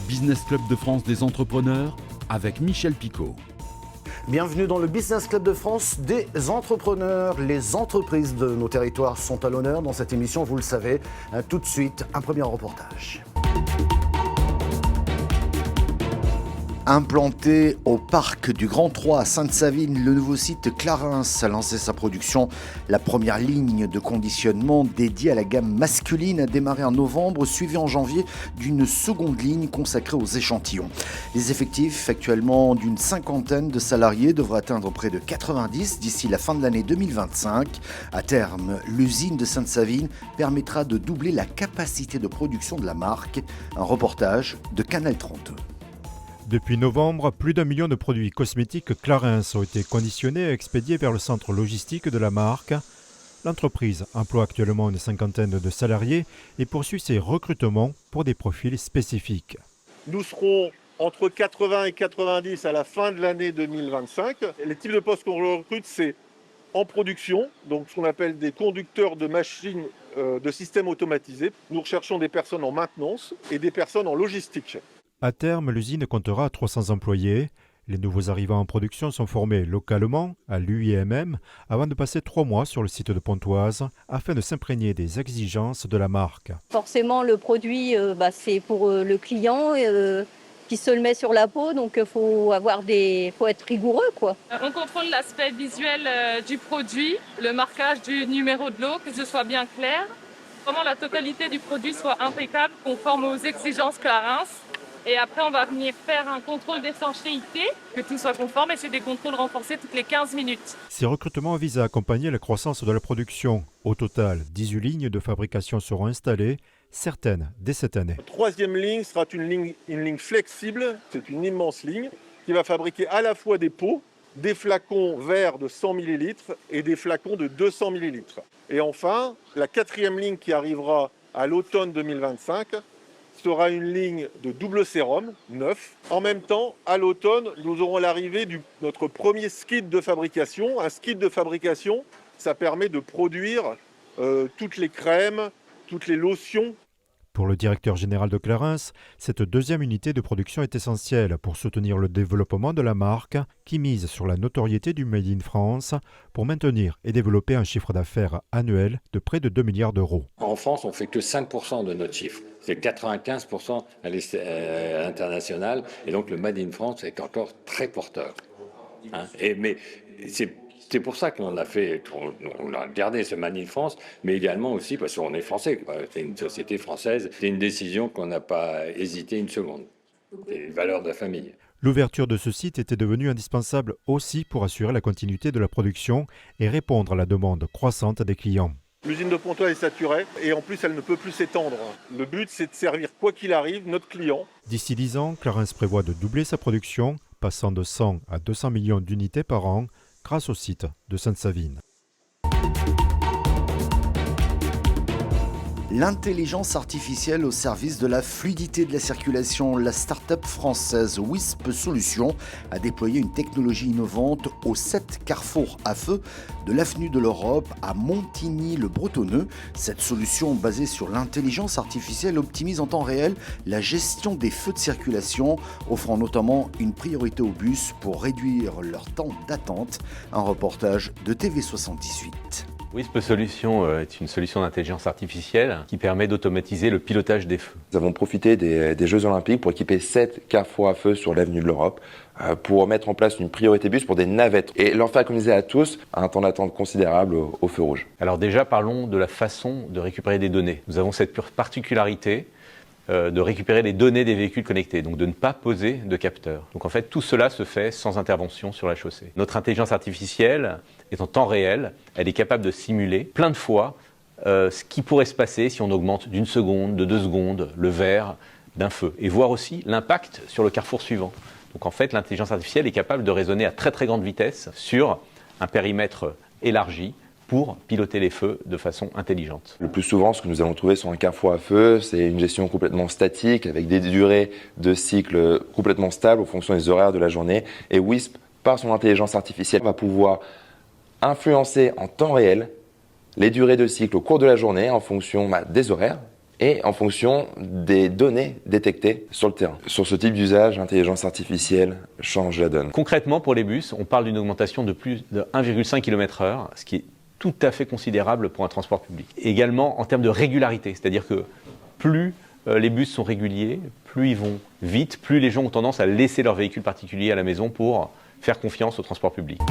Business Club de France des entrepreneurs avec Michel Picot. Bienvenue dans le Business Club de France des entrepreneurs. Les entreprises de nos territoires sont à l'honneur dans cette émission, vous le savez. Tout de suite, un premier reportage. Implanté au parc du Grand Troy à Sainte-Savine, le nouveau site Clarins a lancé sa production. La première ligne de conditionnement dédiée à la gamme masculine a démarré en novembre, suivie en janvier d'une seconde ligne consacrée aux échantillons. Les effectifs, actuellement d'une cinquantaine de salariés, devraient atteindre près de 90 d'ici la fin de l'année 2025. À terme, l'usine de Sainte-Savine permettra de doubler la capacité de production de la marque. Un reportage de Canal 32. Depuis novembre, plus d'1 million de produits cosmétiques Clarins ont été conditionnés et expédiés vers le centre logistique de la marque. L'entreprise emploie actuellement une cinquantaine de salariés et poursuit ses recrutements pour des profils spécifiques. Nous serons entre 80 et 90 à la fin de l'année 2025. Les types de postes qu'on recrute, c'est en production, donc ce qu'on appelle des conducteurs de machines de systèmes automatisés. Nous recherchons des personnes en maintenance et des personnes en logistique. À terme, l'usine comptera 300 employés. Les nouveaux arrivants en production sont formés localement à l'UIMM avant de passer 3 mois sur le site de Pontoise afin de s'imprégner des exigences de la marque. Forcément, le produit, c'est pour le client qui se le met sur la peau, donc faut être rigoureux, quoi. On contrôle l'aspect visuel du produit, le marquage du numéro de lot, que ce soit bien clair. Vraiment, la totalité du produit soit impeccable, conforme aux exigences Clarins. Et après, on va venir faire un contrôle d'étanchéité, que tout soit conforme, et c'est des contrôles renforcés toutes les 15 minutes. Ces recrutements visent à accompagner la croissance de la production. Au total, 18 lignes de fabrication seront installées, certaines dès cette année. La troisième ligne sera une ligne flexible, c'est une immense ligne, qui va fabriquer à la fois des pots, des flacons verts de 100 ml et des flacons de 200 ml. Et enfin, la quatrième ligne qui arrivera à l'automne 2025, sera une ligne de double sérum, neuf. En même temps, à l'automne, nous aurons l'arrivée de notre premier skid de fabrication. Un skid de fabrication, ça permet de produire toutes les crèmes, toutes les lotions. Pour le directeur général de Clarins, cette deuxième unité de production est essentielle pour soutenir le développement de la marque qui mise sur la notoriété du Made in France pour maintenir et développer un chiffre d'affaires annuel de près de 2 milliards d'euros. En France, on ne fait que 5% de notre chiffre. C'est 95% à l'international. Et donc le Made in France est encore très porteur. Mais c'est pour ça qu'on a gardé ce Made in France, mais également aussi parce qu'on est français. C'est une société française. C'est une décision qu'on n'a pas hésité une seconde. C'est les valeurs de la famille. L'ouverture de ce site était devenue indispensable aussi pour assurer la continuité de la production et répondre à la demande croissante des clients. L'usine de Pontoise est saturée et en plus elle ne peut plus s'étendre. Le but c'est de servir quoi qu'il arrive notre client. D'ici 10 ans, Clarins prévoit de doubler sa production, passant de 100 à 200 millions d'unités par an grâce au site de Sainte-Savine. L'intelligence artificielle au service de la fluidité de la circulation. La start-up française Wisp Solutions a déployé une technologie innovante aux 7 carrefours à feu de l'avenue de l'Europe à Montigny-le-Bretonneux. Cette solution basée sur l'intelligence artificielle optimise en temps réel la gestion des feux de circulation, offrant notamment une priorité aux bus pour réduire leur temps d'attente. Un reportage de TV78. Wisp Solutions est une solution d'intelligence artificielle qui permet d'automatiser le pilotage des feux. Nous avons profité des Jeux Olympiques pour équiper 7 carrefours à feu sur l'avenue de l'Europe pour mettre en place une priorité bus pour des navettes et leur faire économiser à tous un temps d'attente considérable au feu rouge. Alors déjà, parlons de la façon de récupérer des données. Nous avons cette particularité de récupérer les données des véhicules connectés, donc de ne pas poser de capteurs. Donc en fait, tout cela se fait sans intervention sur la chaussée. Notre intelligence artificielle est en temps réel, elle est capable de simuler plein de fois ce qui pourrait se passer si on augmente d'1 seconde, de 2 secondes le vert d'un feu, et voir aussi l'impact sur le carrefour suivant. Donc en fait, l'intelligence artificielle est capable de raisonner à très très grande vitesse sur un périmètre élargi pour piloter les feux de façon intelligente. Le plus souvent, ce que nous allons trouver sur un carrefour à feu, c'est une gestion complètement statique, avec des durées de cycle complètement stables en fonction des horaires de la journée. Et Wisp, par son intelligence artificielle, va pouvoir influencer en temps réel les durées de cycle au cours de la journée en fonction des horaires et en fonction des données détectées sur le terrain. Sur ce type d'usage, l'intelligence artificielle change la donne. Concrètement, pour les bus, on parle d'une augmentation de plus de 1,5 km/h, ce qui est tout à fait considérable pour un transport public. Également en termes de régularité, c'est-à-dire que plus les bus sont réguliers, plus ils vont vite, plus les gens ont tendance à laisser leur véhicule particulier à la maison pour faire confiance au transport public.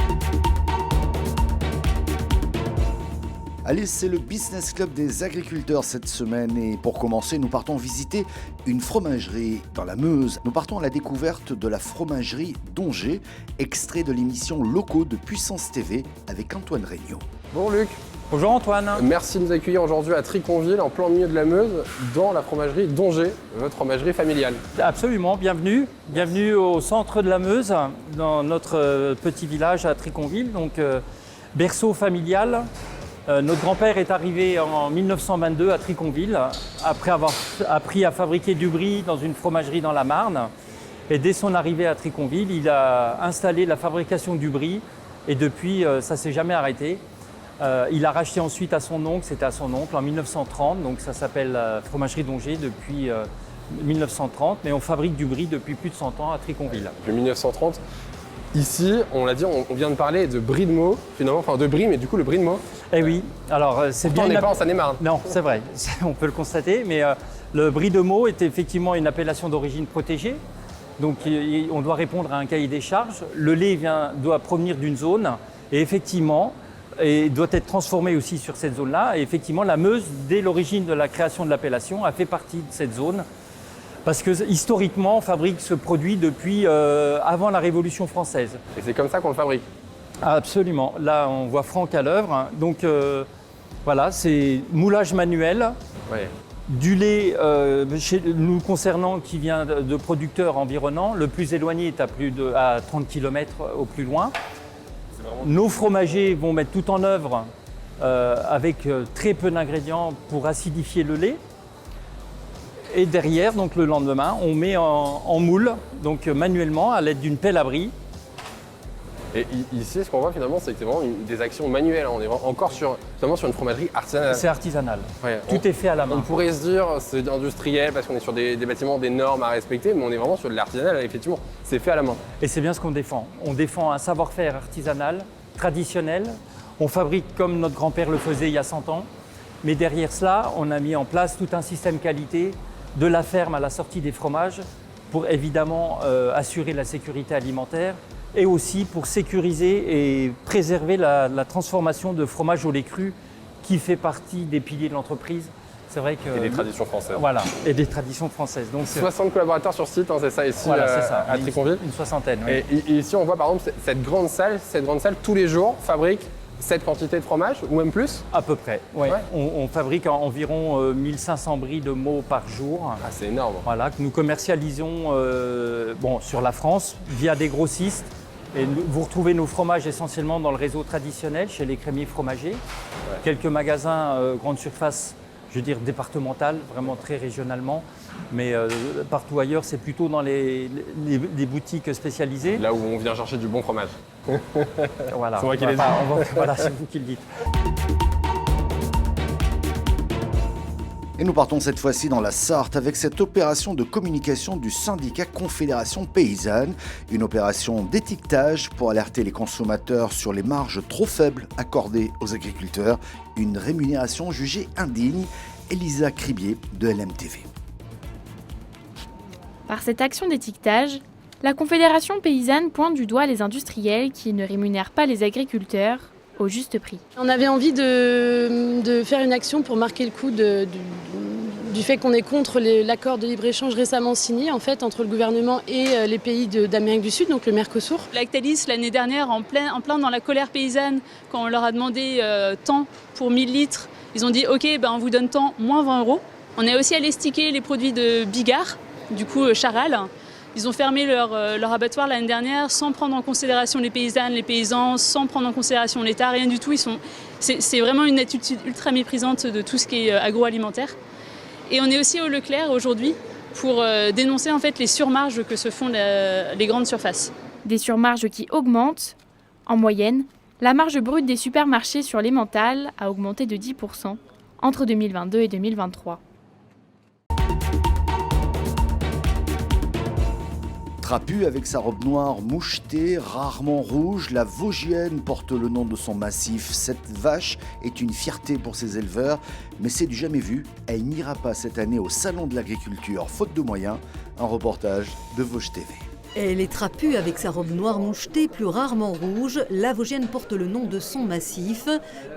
Allez, c'est le Business Club des agriculteurs cette semaine et pour commencer, nous partons visiter une fromagerie dans la Meuse. Nous partons à la découverte de la fromagerie d'Ongers, extrait de l'émission Locaux de Puissance TV avec Antoine Regnault. Bonjour Luc. Bonjour Antoine. Merci de nous accueillir aujourd'hui à Triconville, en plein milieu de la Meuse, dans la fromagerie d'Ongers, votre fromagerie familiale. Absolument, bienvenue. Bienvenue au centre de la Meuse, dans notre petit village à Triconville, donc berceau familial. Notre grand-père est arrivé en 1922 à Triconville, après avoir appris à fabriquer du brie dans une fromagerie dans la Marne. Et dès son arrivée à Triconville, il a installé la fabrication du brie et depuis, ça ne s'est jamais arrêté. Il a racheté ensuite à son oncle, c'était à son oncle en 1930, donc ça s'appelle Fromagerie d'Ongers depuis 1930, mais on fabrique du brie depuis plus de 100 ans à Triconville. Depuis 1930. Ici, on l'a dit, on vient de parler de brie de Meaux, finalement, enfin de brie, mais du coup le brie de Meaux. Eh oui, alors c'est bien. On n'est pas en Seine-et-Marne. Non, c'est vrai, on peut le constater, mais le brie de Meaux est effectivement une appellation d'origine protégée, donc on doit répondre à un cahier des charges. Le lait doit provenir d'une zone, et effectivement, et doit être transformé aussi sur cette zone-là. Et effectivement, la Meuse, dès l'origine de la création de l'appellation, a fait partie de cette zone. Parce que historiquement, on fabrique ce produit depuis avant la Révolution française. Et c'est comme ça qu'on le fabrique? Absolument. Là, on voit Franck à l'œuvre. Donc voilà, c'est moulage manuel. Ouais. Du lait, chez nous concernant, qui vient de producteurs environnants. Le plus éloigné est à 30 km au plus loin. Nos fromagers vont mettre tout en œuvre avec très peu d'ingrédients pour acidifier le lait. Et derrière, donc le lendemain, on met en moule, donc manuellement, à l'aide d'une pelle à brie. Et ici, ce qu'on voit finalement, c'est que c'est vraiment des actions manuelles. On est encore sur une fromagerie artisanale. C'est artisanal. Ouais, tout est fait à la main. On pourrait se dire c'est industriel parce qu'on est sur des bâtiments, des normes à respecter, mais on est vraiment sur de l'artisanal. Effectivement, c'est fait à la main. Et c'est bien ce qu'on défend. On défend un savoir-faire artisanal, traditionnel. On fabrique comme notre grand-père le faisait il y a 100 ans. Mais derrière cela, on a mis en place tout un système qualité de la ferme à la sortie des fromages pour évidemment assurer la sécurité alimentaire et aussi pour sécuriser et préserver la transformation de fromage au lait cru qui fait partie des piliers de l'entreprise. C'est vrai que... Et des traditions françaises. Voilà, et des traditions françaises. Donc, 60 collaborateurs sur site, hein, c'est ça ici voilà, c'est ça. à Triconville. Une soixantaine, oui. Et ici, on voit par exemple cette grande salle, tous les jours, fabrique cette quantité de fromage, ou même plus? À peu près, oui. Ouais. On fabrique environ 1500 bris de Meaux par jour. Ah, c'est énorme. Voilà, que nous commercialisons sur la France via des grossistes. Et vous retrouvez nos fromages essentiellement dans le réseau traditionnel, chez les crémiers fromagers. Ouais. Quelques magasins grande surface, je veux dire départemental, vraiment très régionalement. Mais partout ailleurs, c'est plutôt dans les boutiques spécialisées. Là où on vient chercher du bon fromage. Voilà. C'est moi qui l'ai dit. Voilà, c'est vous qui le dites. Et nous partons cette fois-ci dans la Sarthe avec cette opération de communication du syndicat Confédération Paysanne. Une opération d'étiquetage pour alerter les consommateurs sur les marges trop faibles accordées aux agriculteurs. Une rémunération jugée indigne. Elisa Cribier de LMTV. Par cette action d'étiquetage, la Confédération Paysanne pointe du doigt les industriels qui ne rémunèrent pas les agriculteurs au juste prix. On avait envie de faire une action pour marquer le coup du fait qu'on est contre l'accord de libre-échange récemment signé en fait, entre le gouvernement et les pays d'Amérique du Sud, donc le Mercosur. Lactalis, l'année dernière, en plein dans la colère paysanne, quand on leur a demandé tant pour 1000 litres, ils ont dit « Ok, on vous donne tant, moins 20 €. On est aussi allé sticker les produits de Bigard, du coup Charal. Ils ont fermé leur abattoir l'année dernière sans prendre en considération les paysannes, les paysans, sans prendre en considération l'État, rien du tout. C'est vraiment une attitude ultra méprisante de tout ce qui est agroalimentaire. Et on est aussi au Leclerc aujourd'hui pour dénoncer en fait les surmarges que se font les grandes surfaces. Des surmarges qui augmentent. En moyenne, la marge brute des supermarchés sur l'emmental a augmenté de 10% entre 2022 et 2023. Trapue avec sa robe noire mouchetée, rarement rouge, la Vosgienne porte le nom de son massif. Cette vache est une fierté pour ses éleveurs, mais c'est du jamais vu. Elle n'ira pas cette année au Salon de l'Agriculture, faute de moyens. Un reportage de Vosges TV. Elle est trapue avec sa robe noire mouchetée, plus rarement rouge. La Vosgienne porte le nom de son massif.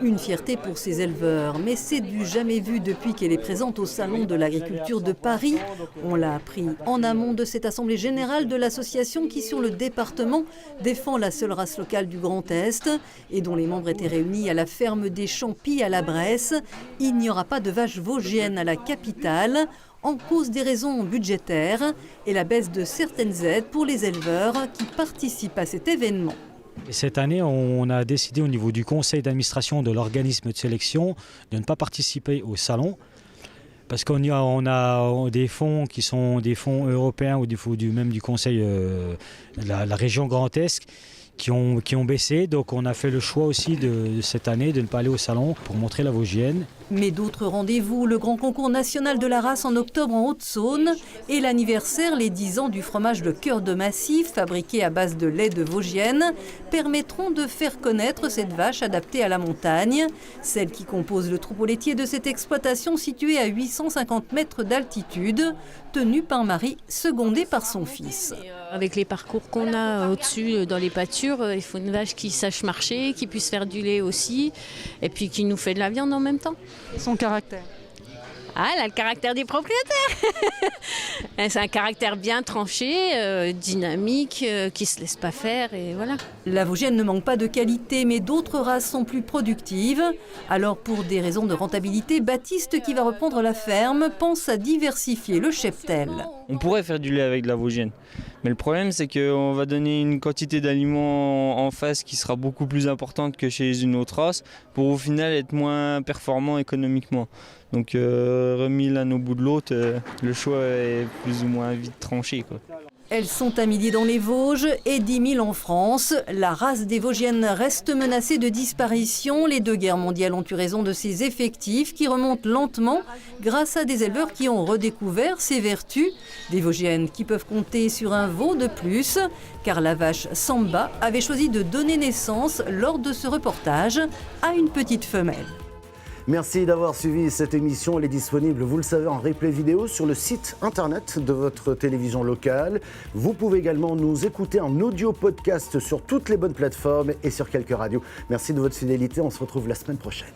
Une fierté pour ses éleveurs, mais c'est du jamais vu depuis qu'elle est présente au Salon de l'Agriculture de Paris. On l'a appris en amont de cette assemblée générale de l'association qui, sur le département, défend la seule race locale du Grand Est et dont les membres étaient réunis à la ferme des Champis à la Bresse. Il n'y aura pas de vache vosgienne à la capitale, en cause des raisons budgétaires et la baisse de certaines aides pour les éleveurs qui participent à cet événement. Cette année, on a décidé au niveau du conseil d'administration de l'organisme de sélection de ne pas participer au salon parce qu'on a des fonds qui sont des fonds européens ou même du conseil de la région Grand Est qui ont baissé. Donc on a fait le choix aussi de cette année de ne pas aller au salon pour montrer la Vosgienne. Mais d'autres rendez-vous, le grand concours national de la race en octobre en Haute-Saône et l'anniversaire, les 10 ans du fromage de cœur de massif fabriqué à base de lait de Vosgienne, permettront de faire connaître cette vache adaptée à la montagne, celle qui compose le troupeau laitier de cette exploitation située à 850 mètres d'altitude, tenue par Marie, secondée par son fils. Avec les parcours qu'on a au-dessus dans les pâtures, il faut une vache qui sache marcher, qui puisse faire du lait aussi, et puis qui nous fait de la viande en même temps. Son caractère. Ah, elle a le caractère du propriétaire. C'est un caractère bien tranché, dynamique, qui ne se laisse pas faire, et voilà. La Vosgienne ne manque pas de qualité, mais d'autres races sont plus productives. Alors, pour des raisons de rentabilité, Baptiste, qui va reprendre la ferme, pense à diversifier le cheptel. On pourrait faire du lait avec de la Vosgienne. Mais le problème, c'est qu'on va donner une quantité d'aliments en face qui sera beaucoup plus importante que chez une autre race pour au final être moins performant économiquement. Donc remis l'un au bout de l'autre, le choix est plus ou moins vite tranché, quoi. Elles sont à milliers dans les Vosges et 10 000 en France. La race des Vosgiennes reste menacée de disparition. Les 2 guerres mondiales ont eu raison de ses effectifs qui remontent lentement grâce à des éleveurs qui ont redécouvert ses vertus. Des Vosgiennes qui peuvent compter sur un veau de plus, car la vache Samba avait choisi de donner naissance lors de ce reportage à une petite femelle. Merci d'avoir suivi cette émission. Elle est disponible, vous le savez, en replay vidéo sur le site internet de votre télévision locale. Vous pouvez également nous écouter en audio podcast sur toutes les bonnes plateformes et sur quelques radios. Merci de votre fidélité. On se retrouve la semaine prochaine.